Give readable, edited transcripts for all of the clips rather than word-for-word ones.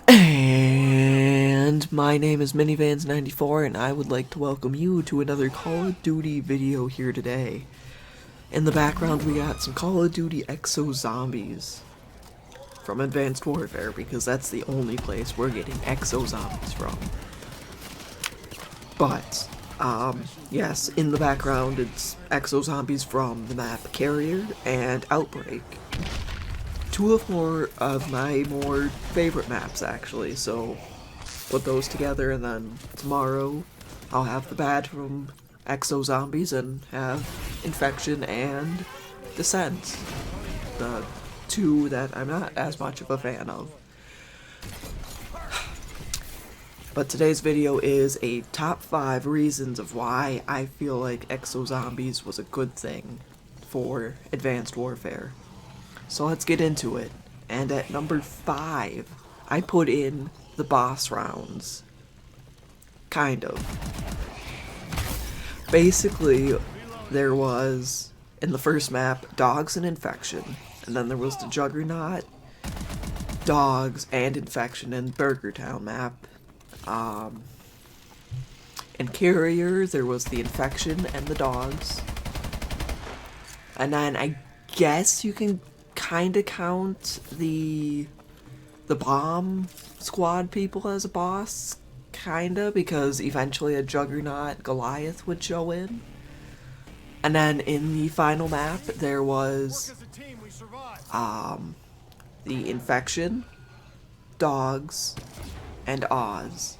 And my name is Minivans94, and I would like to welcome you to another Call of Duty video here today. In the background we got some Call of Duty Exo Zombies from Advanced Warfare, because that's the only place we're getting Exo Zombies from. But, yes, in the background it's Exo Zombies from the map Carrier and Outbreak. Two of my more favorite maps, actually, so put those together, and then tomorrow I'll have the badge from Exo Zombies and have Infection and Descent, the two that I'm not as much of a fan of. But today's video is a top 5 reasons of why I feel like Exo Zombies was a good thing for Advanced Warfare. So let's get into it. And at number 5, I put in the boss rounds. Kind of. Basically, there was, in the first map, Dogs and Infection. And then there was the Juggernaut, Dogs, and Infection in Burger Town map. In Carrier, there was the Infection and the Dogs. And then I guess you can kinda count the bomb squad people as a boss, kinda, because eventually a Juggernaut Goliath would show in. And then in the final map there was the Infection, Dogs, and Oz.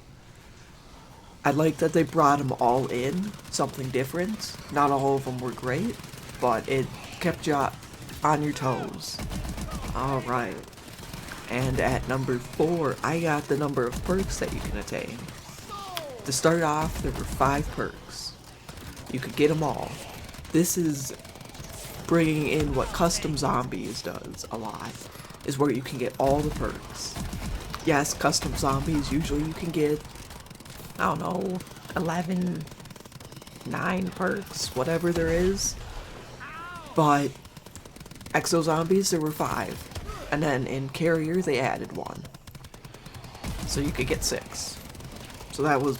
I like that they brought them all in, something different. Not all of them were great, but it kept you on your toes. Alright. And at number 4, I got the number of perks that you can attain. To start off, there were 5 perks. You could get them all. This is bringing in what Custom Zombies does a lot, is where you can get all the perks. Yes, Custom Zombies, usually you can get, I don't know, 11, 9 perks, whatever there is. But Exo Zombies, there were 5. And then in Carrier, they added 1. So you could get 6. So that was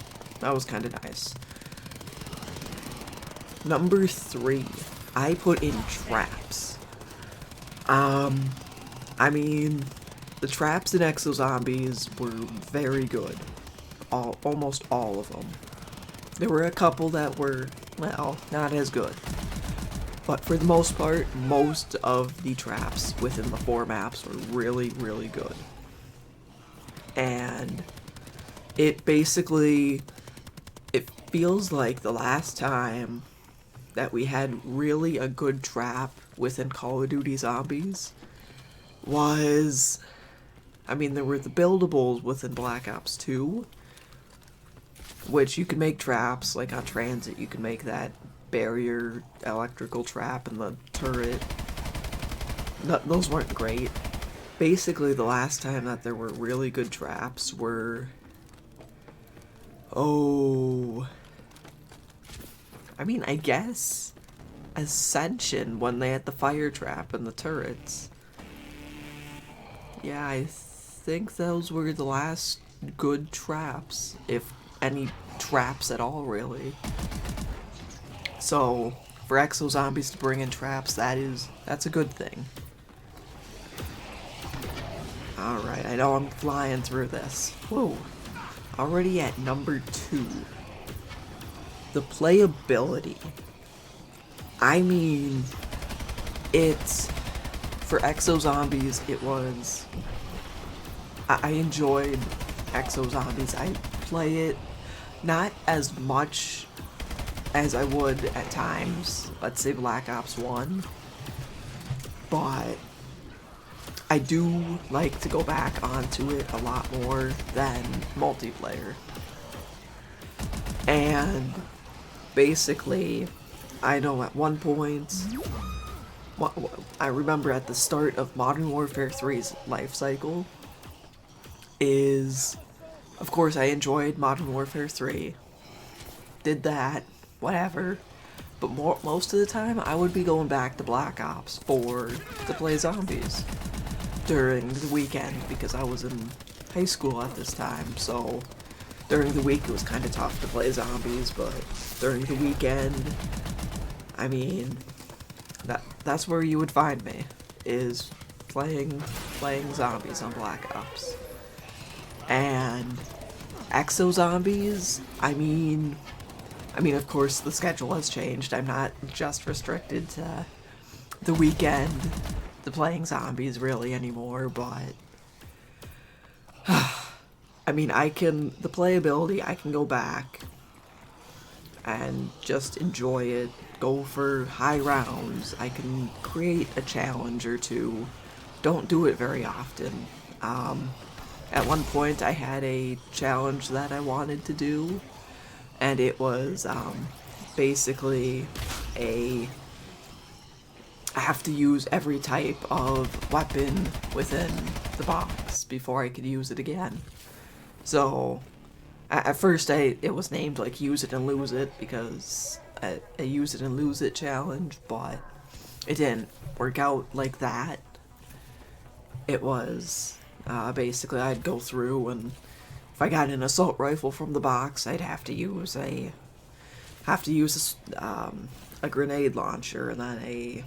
kind of nice. Number 3, I put in traps. I mean, the traps in Exo Zombies were very good. Almost all of them. There were a couple that were, well, not as good. But for the most part, most of the traps within the 4 maps were really, really good. And it basically, it feels like the last time that we had really a good trap within Call of Duty Zombies was, I mean, there were the buildables within Black Ops 2, which you can make traps, like on Transit, you can make that barrier electrical trap in the turret. No, those weren't great. Basically, the last time that there were really good traps were, I mean, I guess Ascension, when they had the fire trap in the turrets. Yeah, I think those were the last good traps, if any traps at all, really. So, for Exo Zombies to bring in traps, that's a good thing. Alright, I know I'm flying through this. Whoa. Already at number 2. The playability. I mean, it's, for Exo Zombies, it was, I enjoyed Exo Zombies. I play it not as much as I would at times, let's say Black Ops 1, but I do like to go back onto it a lot more than multiplayer. And basically, I know at one point, I remember at the start of Modern Warfare 3's life cycle, is, of course I enjoyed Modern Warfare 3, did that, whatever, but most of the time I would be going back to Black Ops 4 to play zombies. during the weekend because I was in high school at this time, so during the week it was kind of tough to play zombies, but during the weekend, I mean, that's where you would find me, is playing zombies on Black Ops. And Exo Zombies, I mean, of course, the schedule has changed. I'm not just restricted to the weekend to playing zombies really anymore, but I mean, the playability, I can go back and just enjoy it, go for high rounds. I can create a challenge or two. Don't do it very often. At one point, I had a challenge that I wanted to do, and it was basically I have to use every type of weapon within the box before I could use it again. So, at first it was named like Use It and Lose It because a Use It and Lose It challenge, but it didn't work out like that. It was basically I'd go through, and if I got an assault rifle from the box, I'd have to use a grenade launcher and then a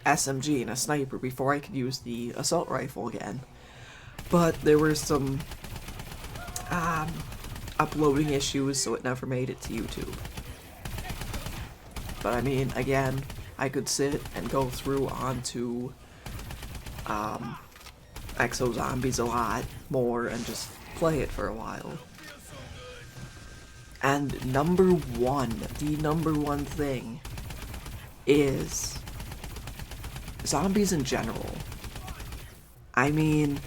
SMG and a sniper before I could use the assault rifle again. But there were some uploading issues, so it never made it to YouTube. But I mean, again, I could sit and go through onto Exo Zombies a lot more and just play it for a while. And the number one thing is zombies in general. I mean,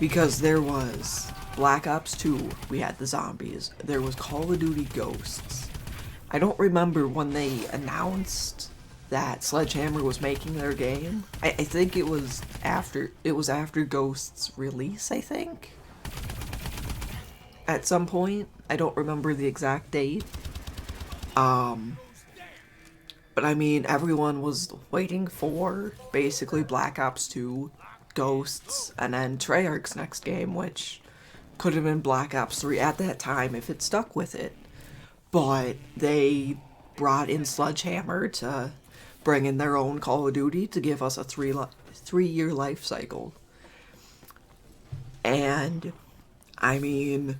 because there was Black Ops 2, we had the zombies. There was Call of Duty Ghosts. I don't remember when they announced that Sledgehammer was making their game. I think it was after Ghosts' release, I think. At some point. I don't remember the exact date. But I mean, everyone was waiting for basically Black Ops 2, Ghosts, and then Treyarch's next game, which could have been Black Ops 3 at that time if it stuck with it. But they brought in Sledgehammer to bring in their own Call of Duty to give us a three-year life cycle. And, I mean,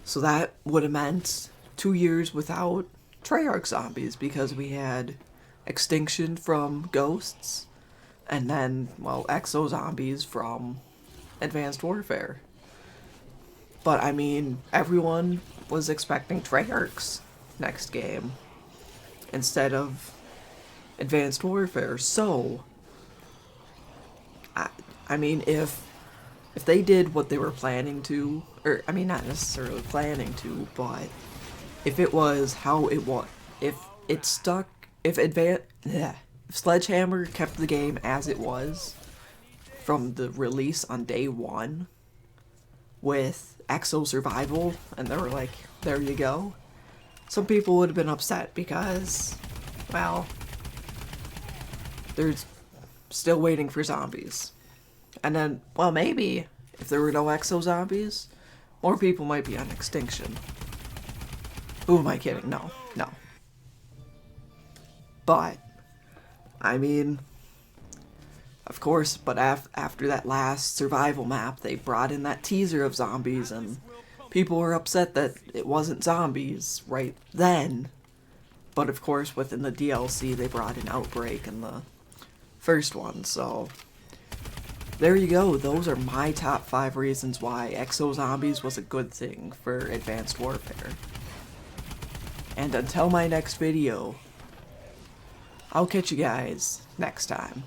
so that would have meant 2 years without Treyarch zombies, because we had Extinction from Ghosts, and then, well, Exo Zombies from Advanced Warfare. But, I mean, everyone was expecting Treyarch's next game instead of Advanced Warfare, so I mean, if they did what they were planning to, or, I mean, not necessarily planning to, but if it was how it was, if it stuck, if Sledgehammer kept the game as it was from the release on day one with Exo Survival, and they were like, there you go, some people would have been upset because, well, they're still waiting for zombies. And then, well, maybe if there were no Exo Zombies, more people might be on Extinction. Who am I kidding? No. But, I mean, of course, but after that last survival map, they brought in that teaser of zombies, and people were upset that it wasn't zombies right then. But of course, within the DLC, they brought in Outbreak in the first one, so there you go. Those are my top 5 reasons why Exo Zombies was a good thing for Advanced Warfare. And until my next video, I'll catch you guys next time.